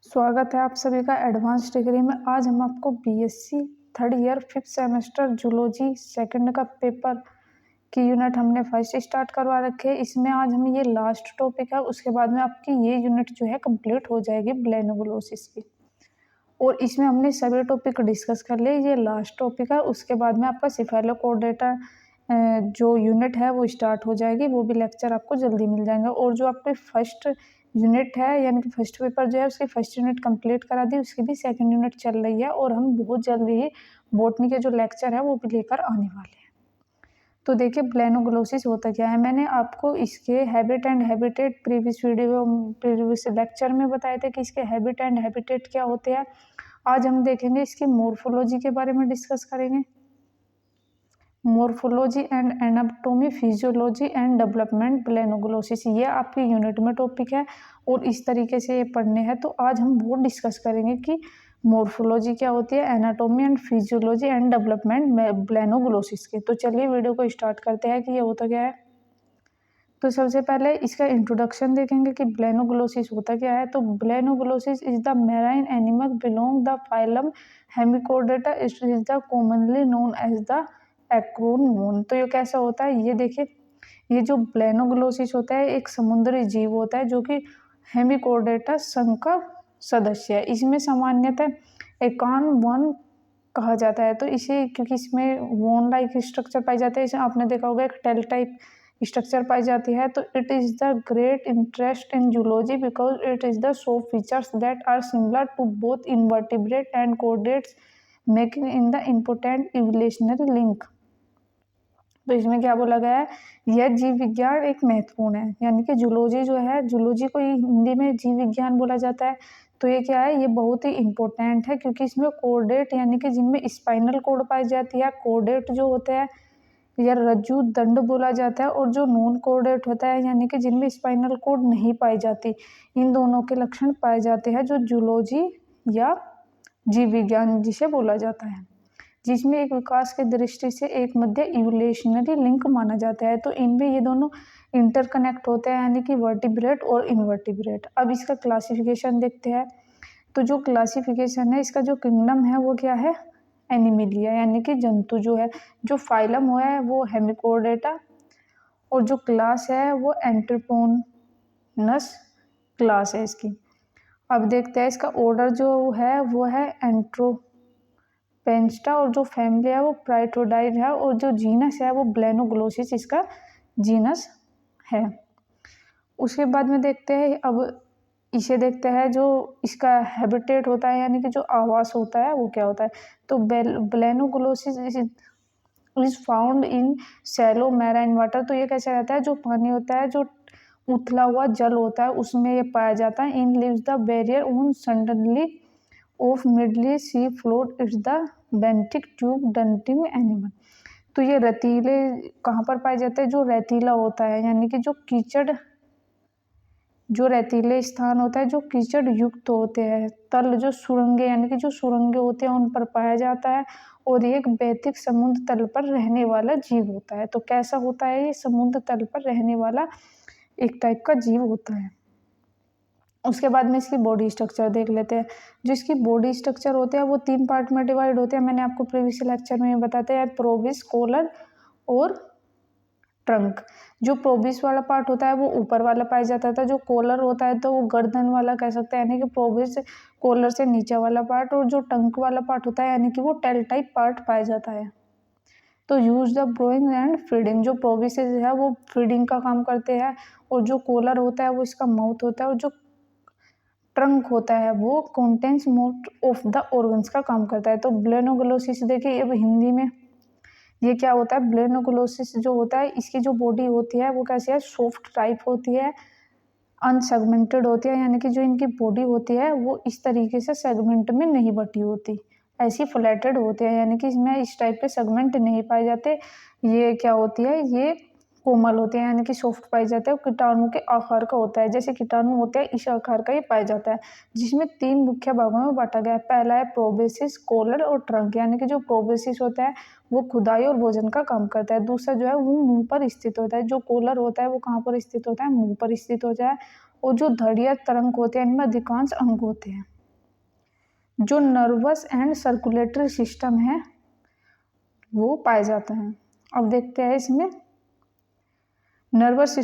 स्वागत है आप सभी का एडवांस डिग्री में। आज हम आपको BSc third year 5th semester zoology second का पेपर की यूनिट हमने फर्स्ट स्टार्ट करवा रखे है। इसमें आज हम ये लास्ट टॉपिक है, उसके बाद में आपकी ये यूनिट जो है कंप्लीट हो जाएगी ब्लेनोग्लोसिस की। और इसमें हमने सभी टॉपिक डिस्कस कर लिए, ये लास्ट टॉपिक है। उसके बाद में आपका सिफेलोकोडेटा जो यूनिट है वो स्टार्ट हो जाएगी, वो भी लेक्चर आपको जल्दी मिल जाएंगे। और जो आपके फर्स्ट यूनिट है यानी कि फर्स्ट पेपर जो है उसकी फर्स्ट यूनिट कंप्लीट करा दी, उसकी भी सेकंड यूनिट चल रही है और हम बहुत जल्दी ही बॉटनी के जो लेक्चर है वो भी लेकर आने वाले हैं। तो देखिए ब्लेनोग्लोसिस होता क्या है, मैंने आपको इसके habit and habitat previous lecture में बताए थे कि इसके हैबिट एंड हैबिटेट क्या होते हैं। आज हम देखेंगे इसकी मॉर्फोलॉजी के बारे में डिस्कस करेंगे। Morphology and anatomy, physiology and development Balanoglossus, ये आपकी यूनिट में टॉपिक है और इस तरीके से ये पढ़ने हैं। तो आज हम वो डिस्कस करेंगे कि मॉर्फोलॉजी क्या होती है, anatomy and physiology and development Balanoglossus के। तो चलिए वीडियो को स्टार्ट करते हैं कि ये होता क्या है। तो सबसे पहले इसका इंट्रोडक्शन देखेंगे कि ब्लेनोग्लोसिस होता क्या है। तो Balanoglossus is the marine animal belong the phylum Hemichordata, is the commonly known as the acorn worm. तो ये कैसा होता है, ये देखिए, ये जो ब्लेनोग्लोसिस होता है एक समुद्री जीव होता है जो कि हेमिकोडेटा संघ का सदस्य है। इसमें सामान्यतः एकान वन कहा जाता है। तो इसे क्योंकि इसमें वोन लाइक स्ट्रक्चर पाई जाते हैं, इसे आपने देखा होगा एक टेल टाइप स्ट्रक्चर पाई जाती है। तो it is the great interest in zoology because it is the so features that are similar to both invertebrate and chordates, making in the important evolutionary link. तो इसमें क्या बोला गया है, यह जीव विज्ञान एक महत्वपूर्ण है, यानी कि जूलॉजी जो है, जूलॉजी को हिंदी में जीव विज्ञान बोला जाता है। तो ये क्या है, ये बहुत ही इंपॉर्टेंट है क्योंकि इसमें कोर्डेट यानी कि जिनमें स्पाइनल कोड पाई जाती है, कोर्डेट जो होते हैं या रज्जु दंड बोला जाता है, और जो नॉन कोर्डेट होता है यानी कि जिनमें स्पाइनल कोड नहीं पाई जाती, इन दोनों के लक्षण पाए जाते हैं जो जूलॉजी या जीव विज्ञान जिसे बोला जाता है, जिसमें एक विकास की दृष्टि से एक मध्य इवोल्यूशनरी लिंक माना जाता है। तो इनमें ये दोनों इंटरकनेक्ट होते हैं यानी कि वर्टिब्रेट और इनवर्टिब्रेट। अब इसका क्लासिफिकेशन देखते हैं। तो जो क्लासिफिकेशन है, इसका जो किंगडम है वो क्या है, एनिमिलिया, यानी कि जंतु जो है। जो फाइलम हुआ है वो हेमिकोडेटा, और जो क्लास है वो एंट्रोपोनस क्लास है इसकी। अब देखते हैं इसका ऑर्डर जो है वो है एंट्रोपेंस्टा, और जो फैमिली है वो प्राइटोडाइड है, और जो जीनस है वो ब्लेनोग्लोसिस इसका जीनस है। उसके बाद में देखते हैं, अब इसे देखते हैं जो इसका हैबिटेट होता है यानी कि जो आवास होता है वो क्या होता है। तो Balanoglossus is found in shallow marine water. तो ये कैसे रहता है, जो पानी होता है, जो उथला हुआ जल होता है उसमें ये पाया जाता है। In lives the barrier on suddenly of muddy sea float, it's the benthic tube dwelling animal. तो ये रेतीले कहाँ पर पाए जाते हैं, जो रेतीला होता है यानी कि जो कीचड़, जो रेतीले स्थान होता है जो कीचड़ युक्त होते हैं, तल जो सुरंगे यानी कि जो सुरंगे होते हैं उन पर पाया जाता है। और ये एक बेथिक समुद्र तल पर रहने वाला जीव होता है। तो कैसा होता है, ये समुद्र तल पर रहने वाला एक टाइप का जीव होता है। उसके बाद में इसकी बॉडी स्ट्रक्चर देख लेते हैं। जो इसकी बॉडी स्ट्रक्चर होते हैं वो 3 पार्ट में डिवाइड होते हैं। मैंने आपको प्रीवियस लेक्चर में बताते हैं, प्रोबिस, कॉलर और ट्रंक। जो प्रोबिस वाला पार्ट होता है वो ऊपर वाला पाया जाता था, जो कॉलर होता है तो वो गर्दन वाला कह सकते हैं यानी कि प्रोबिस कॉलर से नीचे वाला पार्ट, और जो टंक वाला पार्ट होता है यानी कि वो टेल टाइप पार्ट पाया जाता है। तो यूज द ब्रोइंग एंड फीडिंग, जो प्रोबिस है वो फीडिंग का काम करते हैं, और जो कॉलर होता है वो इसका माउथ होता है, और जो ट्रंक होता है वो contents most of the organs का काम करता है। तो ब्लेनोग्लोसिस देखिए, अब हिंदी में ये क्या होता है, ब्लेनोग्लोसिस जो होता है इसकी जो बॉडी होती है वो कैसी है, सॉफ्ट टाइप होती है, अनसेगमेंटेड होती है, यानी कि जो इनकी बॉडी होती है वो इस तरीके से सेगमेंट में नहीं बटी होती, ऐसी फ्लैटेड होते हैं, यानी कि इसमें इस टाइप के सेगमेंट नहीं पाए जाते। ये क्या होती है, ये कोमल होते हैं यानी कि सॉफ्ट पाए जाते हैं, कीटाणु के आकार का होता है, जैसे कीटाणु होते हैं इस आकार का ये पाया जाता है, जिसमें 3 मुख्य भागों में बांटा गया है। पहला है प्रोबेसिस, कॉलर और ट्रंक, यानी कि जो प्रोबेसिस होता है वो खुदाई और भोजन का काम करता है। दूसरा जो है वो मुंह पर स्थित होता है। जो कॉलर होता है वो कहाँ पर स्थित होता है, मुंह पर स्थित होता है। और जो धड़ या तरंग होते हैं इनमें अधिकांश अंग होते हैं। जो नर्वस एंड सर्कुलेटरी सिस्टम है वो पाया जाता है। अब देखते हैं इसमें nervous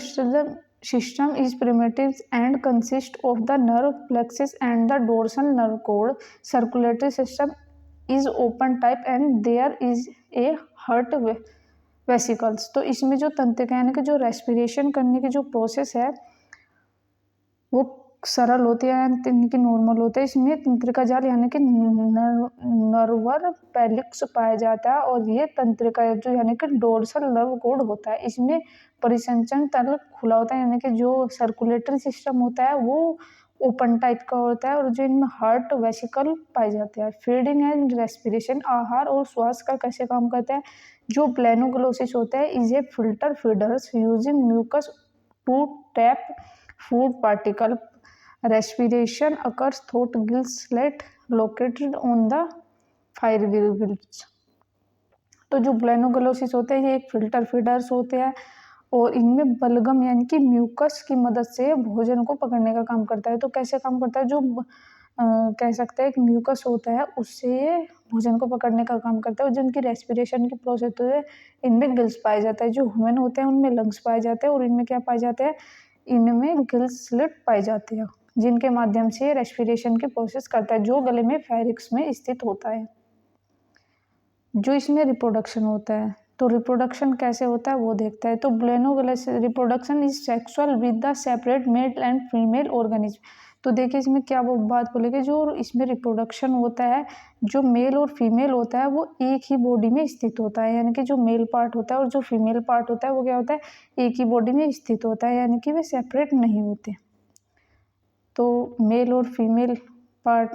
system is primitive and consist of the nerve plexus and the dorsal nerve cord. Circulatory system is open type and there is a heart vesicles. तो इसमें जो तंत्रिका यानी कि जो रेस्पिरेशन करने की जो प्रोसेस है वो सरल होती है यानी कि नॉर्मल होता है। इसमें तंत्रिका जाल यानी कि नर्वर पेलिक्स पाया जाता है और ये तंत्रिका जो यानी कि डोर्सल नर्व कोड होता है। इसमें परिसंचरण तल खुला होता है यानी कि जो सर्कुलेटरी सिस्टम होता है वो ओपन टाइप का होता है और जो इनमें हार्ट वेसिकल पाए जाते हैं। फीडिंग एंड रेस्पिरेशन आहार और श्वास का कैसे काम करता है। जो प्लेनोग्लोसिस होता है is a filter feeders using mucus to trap food particle. Respiration occurs through gill slit located on the pharynx। तो जो ब्लेनोग्लोसिस होते हैं ये एक फिल्टर फीडर्स होते हैं और इनमें बलगम यानी कि म्यूकस की मदद से भोजन को पकड़ने का काम करता है। तो कैसे काम करता है, जो कह सकते हैं कि म्यूकस होता है उससे ये भोजन को पकड़ने का काम करता है। और जिनकी रेस्पिरेशन की प्रोसेस होती है इनमें गिल्स पाए जाते हैं। जो ह्यूमन होते हैं उनमें लंग्स पाए जाते हैं और इनमें क्या पाए जाते हैं, इनमें गिल स्लिट पाए जाते हैं जिनके माध्यम से रेस्पिरेशन की प्रोसेस करता है जो गले में फेरिक्स में स्थित होता है। जो इसमें रिप्रोडक्शन होता है तो रिप्रोडक्शन कैसे होता है वो देखता है। तो Balanoglossus reproduction is sexual with the separate male and female organism. तो देखिए इसमें क्या वो बात बोलेगी, जो इसमें रिप्रोडक्शन होता है जो मेल और फीमेल होता है वो एक ही बॉडी में स्थित होता है यानी कि जो मेल पार्ट होता है और जो फीमेल पार्ट होता है वो क्या होता है एक ही बॉडी में स्थित होता है यानी कि वे सेपरेट नहीं होते। तो मेल और फीमेल पार्ट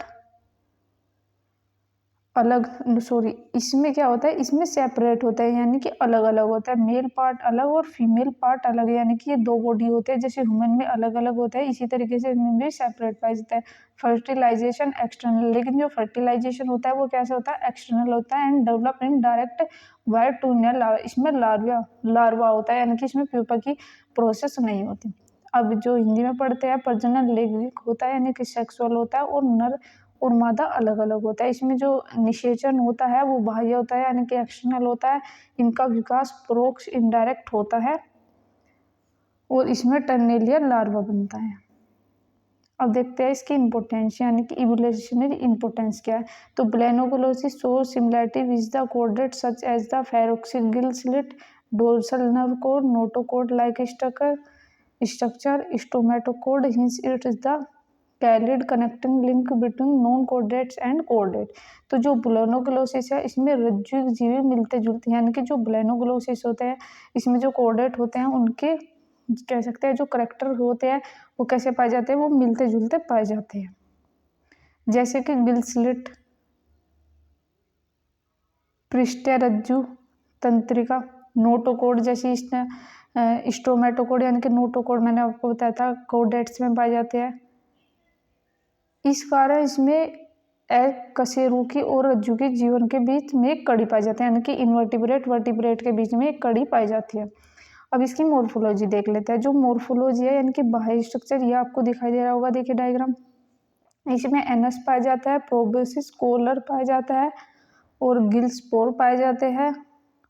अलग, सॉरी इसमें क्या होता है, इसमें सेपरेट होता है यानी कि अलग अलग होता है। मेल पार्ट अलग और फीमेल पार्ट अलग यानी कि ये दो बॉडी होते हैं। जैसे ह्यूमन में अलग अलग होता है इसी तरीके से इनमें भी सेपरेट पाया जाता है। फर्टिलाइजेशन एक्सटर्नल, लेकिन जो फर्टिलाइजेशन होता है वो कैसे होता है, एक्सटर्नल होता है and develop indirect via to larva. इसमें लार्वा होता है यानी कि इसमें प्यूपा की प्रोसेस नहीं होती। अब जो हिंदी में पढ़ते हैं प्रजनन लैंगिक होता है यानी कि सेक्सुअल होता है और नर और मादा अलग अलग होता है। इसमें जो निषेचन होता है वो बाह्य होता है यानी कि एक्सटर्नल होता है। इनका विकास परोक्ष इनडायरेक्ट होता है और इसमें टर्नेलियर लार्वा बनता है। अब देखते हैं इसकी इम्पोर्टेंस यानी कि इवोल्यूशनरी इम्पोर्टेंस क्या है। तो ब्लेनोग्लोसिस show similarity with the caudate such as the फेरोक्सिल Gill slit dorsal nerve code notochord like structure स्टोमेटोकोड hints it is the कैलिड connecting link between non कोडेट्स and caudate. तो जो ब्लेनोग्लोसिस है इसमें रज्जु जीवी मिलते जुलते यानी कि जो ब्लेनोग्लोसिस होते हैं इसमें जो कोडेट होते हैं उनके कह सकते हैं जो करेक्टर होते हैं वो कैसे पाए जाते हैं, वो मिलते जुलते पाए जाते हैं। जैसे कि गिल स्लिट, पृष्ठीय रज्जु तंत्रिका, नोटोकोड जैसी स्टोमेटोकोड यानी कि नोटोकोड मैंने आपको बताया था कोडेट्स में पाए जाते हैं। इस कारण इसमें कशेरुकी और रज्जु के जीवन के बीच में एक कड़ी पाई जाती है यानी कि इनवर्टिब्रेट वर्टिब्रेट के बीच में एक कड़ी पाई जाती है। अब इसकी मोर्फोलॉजी देख लेते हैं। जो मोर्फोलॉजी है यानी कि बाह्य स्ट्रक्चर ये आपको दिखाई दे रहा होगा, देखिए डायग्राम। इसमें एनस पाया जाता है, प्रोबेसिस कोलर पाया जाता है और गिल्सपोर पाए जाते हैं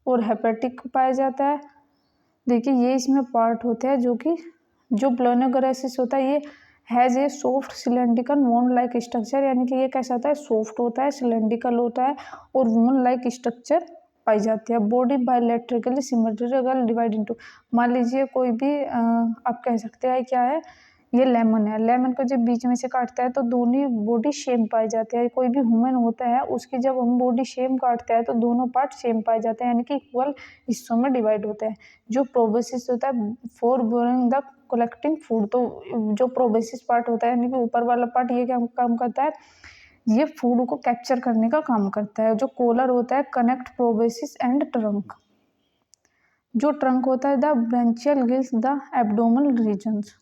और हेपेटिक पाया जाता है। देखिए ये इसमें पार्ट होते हैं जो कि जो ब्लेनोग्लोसिस होता है ये हैज़ ए सॉफ्ट सिलेंड्रिकल वोन लाइक स्ट्रक्चर यानी कि ये कैसा होता है, सॉफ्ट होता है, सिलेंड्रिकल होता है और वोन लाइक स्ट्रक्चर पाई जाती है। बॉडी बायोलेट्रिकली सिमेट्रिकल डिवाइड इनटू, मान लीजिए कोई भी आप कह सकते हैं क्या है, ये लेमन है, लेमन को जब बीच में से काटता है तो दोनों बॉडी सेम पाई जाती है। कोई भी ह्यूमन होता है उसकी जब हम बॉडी सेम काटते हैं तो दोनों पार्ट सेम पाए जाते हैं यानी कि इक्वल हिस्सों में डिवाइड होते हैं। जो प्रोबेसिस होता है for boring the collecting food, तो जो प्रोबेसिस पार्ट होता है यानी कि ऊपर वाला पार्ट ये क्या काम करता है, ये फूड को कैप्चर करने का काम करता है। जो कोलर होता है कनेक्ट प्रोबेसिस एंड ट्रंक। जो ट्रंक होता है the branchial gills the abdominal regions.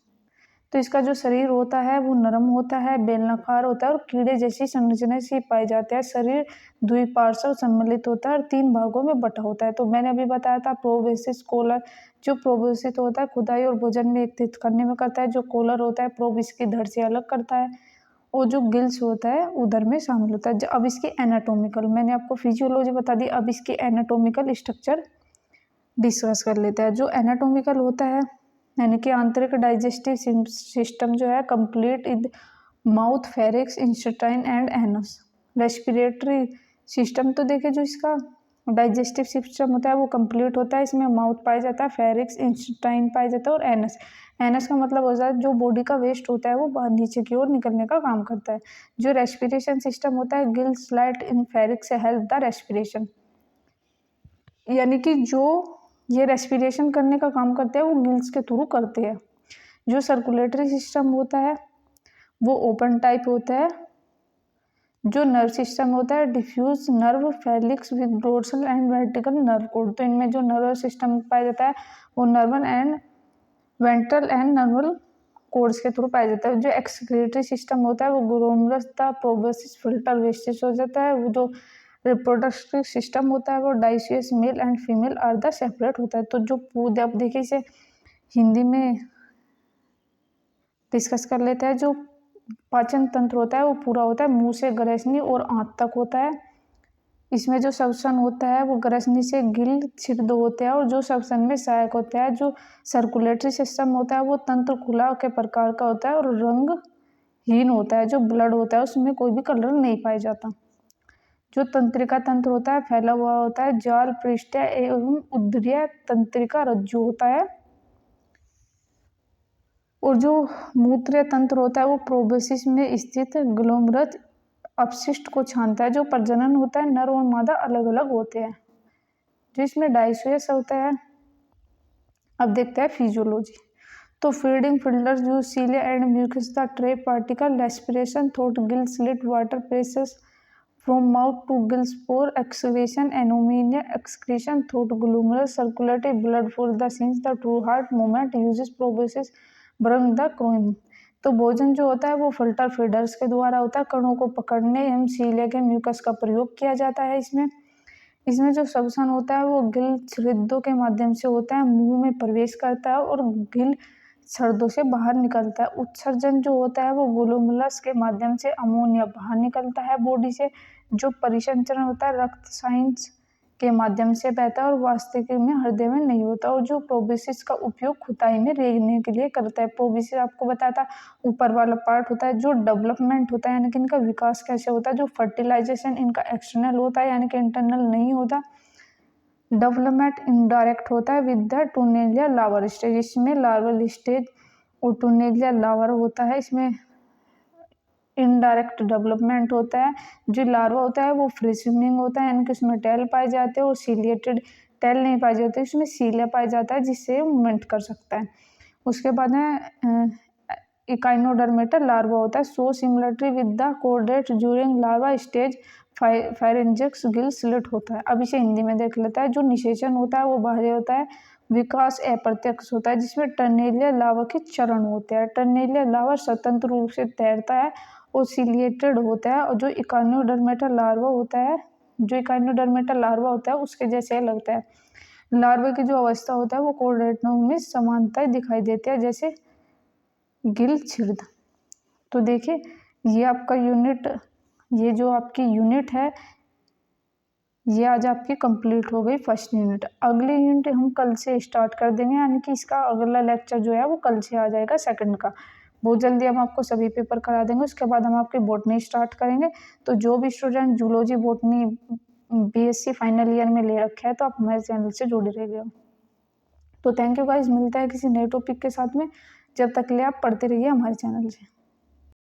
तो इसका जो शरीर होता है वो नरम होता है, बेलनाकार होता है और कीड़े जैसी संरचना से पाए जाते हैं। शरीर द्विपार्श्व सम्मिलित होता है और 3 भागों में बटा होता है। तो मैंने अभी बताया था प्रोबेसिस कोलर। जो प्रोबेसिस होता है खुदाई और भोजन में एकत्रित करने में करता है। जो कोलर होता है प्रोब इसकी धड़ से अलग करता है वो जो गिल्स होता है उधर में शामिल होता है। अब इसकी एनाटोमिकल, मैंने आपको फिजियोलॉजी बता दी, अब इसकी एनाटोमिकल स्ट्रक्चर डिस्कस कर लेते हैं। जो एनाटोमिकल होता है यानी कि आंतरिक डाइजेस्टिव सिस्टम जो है complete in mouth, pharynx, intestine and anus. Respiratory system तो देखिए जो इसका डाइजेस्टिव सिस्टम होता है वो कंप्लीट होता है, इसमें माउथ पाया जाता है, फेरिक्स, इंटेस्टाइन पाया जाता है और एनस। एनस का मतलब होता है जो बॉडी का वेस्ट होता है वो बाहर नीचे की ओर निकलने का काम करता है। जो रेस्पिरेशन सिस्टम होता है गिल स्लाइट इन फेरिक्स से हेल्प द रेस्पिरेशन, यानी कि जो ये रेस्पिरेशन करने का काम करते हैं वो गिल्स के थ्रू करते हैं। जो सर्कुलेटरी सिस्टम होता है वो ओपन टाइप होता है। जो नर्व सिस्टम होता है diffuse nerve, plexus with dorsal and vertical nerve cord. तो इनमें जो नर्व सिस्टम पाया जाता है वो neural and ventral and neural cords के थ्रू पाया जाता है। जो एक्सक्रीटरी सिस्टम होता है वो ग्लोमेरुलस, प्रोबेसिस, फिल्टर, वेस्टिज हो जाता है। वो जो रिप्रोडक्टिव सिस्टम होता है वो dioecious, male and female are the separate होता है। तो जो पूरे अब देखिए इसे हिंदी में डिस्कस कर लेते हैं। जो पाचन तंत्र होता है वो पूरा होता है मुंह से ग्रसनी और आंत तक होता है। इसमें जो श्वसन होता है वो ग्रसनी से गिल छिद्र होते हैं और जो श्वसन में सहायक होता है। जो सर्कुलेटरी सिस्टम होता है वो तंत्र खुला के प्रकार का होता है और रंगहीन होता है। जो ब्लड होता है उसमें कोई भी कलर नहीं पाया जाता। जो तंत्रिका तंत्र होता है फैला हुआ होता है, जाल, पृष्ठ एवं उदरीय तंत्रिका रज्जु होता है। और जो मूत्रीय तंत्र होता है वो प्रोबेसिस में स्थित ग्लोमेरुलस अपशिष्ट को छानता है। जो प्रजनन होता है नर और मादा अलग अलग होते हैं। जो इसमें डाइसियस होता है। अब देखते हैं फिजियोलॉजी। तो फीडिंग फिल्टर्स जो cilia and mucus the trap particle, respiration, throat, gill slit, water pressures from mouth to gills for excavation, ammonia, excretion, throat glomerulus, circulatory blood for the sinus, the true heart movement, uses proboscis, bring the क्रोइम। तो भोजन जो होता है वो filter feeders के द्वारा होता है। कणों को पकड़ने एवं सीलिया के म्यूकस का प्रयोग किया जाता है। इसमें जो श्वसन होता है वो गिल छिद्रों के माध्यम से होता है, मुंह में प्रवेश करता है और गिल छर्दों से बाहर निकलता है। उत्सर्जन जो होता है वो ग्लोमेरुलस के माध्यम से अमोनिया बाहर निकलता है बॉडी से। जो परिसंचरण होता है रक्त साइंस के माध्यम से बहता है और वास्तविक में हृदय में नहीं होता। और जो प्रोबेसिस का उपयोग खुदाई में रेंगने के लिए करता है। प्रोबेसिस आपको बताता ऊपर वाला पार्ट होता है। जो डेवलपमेंट होता है यानी कि इनका विकास कैसे होता है। जो फर्टिलाइजेशन इनका एक्सटर्नल होता है यानी कि इंटरनल नहीं होता। डेवलपमेंट इनडायरेक्ट होता है विद द टूनेलिया लावर स्टेज। इसमें लार्वल स्टेज और टूनेलिया लावर होता है। इसमें इनडायरेक्ट डेवलपमेंट होता है। जो लार्वा होता है वो फ्री स्विमिंग होता है यानी कि उसमें टेल पाए जाते हैं और सीलिएटेड टेल नहीं पाए जाते, इसमें सीलिया पाया जाता है जिससे मूवमेंट कर सकता है। उसके बाद में इकाइनोडर्मेटल लार्वा होता है। So similarly with the chordate during larva stage pharynx gill slit होता है। अब इसे हिंदी में देख लेता है। जो निषेचन होता है वो बाहरी होता है, विकास अप्रत्यक्ष होता है जिसमें टर्नेलिया लावा के चरण होते हैं। टर्नेलिया लावा स्वतंत्र रूप से तैरता है और सिलिएटेड होता है। और जो इकाइनोडर्मेटल लार्वा होता है उसके जैसे लगता है। लार्वा की जो अवस्था होता है वो कोर्डेटों में समानताएं दिखाई देती है जैसे गिल छिद्र। तो देखिए ये आपका यूनिट, ये जो आपकी यूनिट है ये आज आपकी कंप्लीट हो गई फर्स्ट यूनिट। अगली यूनिट हम कल से स्टार्ट कर देंगे यानी कि इसका अगला लेक्चर जो है वो कल से आ जाएगा सेकंड का। बहुत जल्दी हम आपको सभी पेपर करा देंगे। उसके बाद हम आपकी बॉटनी स्टार्ट करेंगे। तो जो भी student zoology botany BSc final year में ले रखे हैं तो आप हमारे चैनल से जुड़े रहिए। तो थैंक यू गाइस, मिलता है किसी नए टॉपिक के साथ में। जब तक के लिए आप पढ़ते रहिए हमारे चैनल से।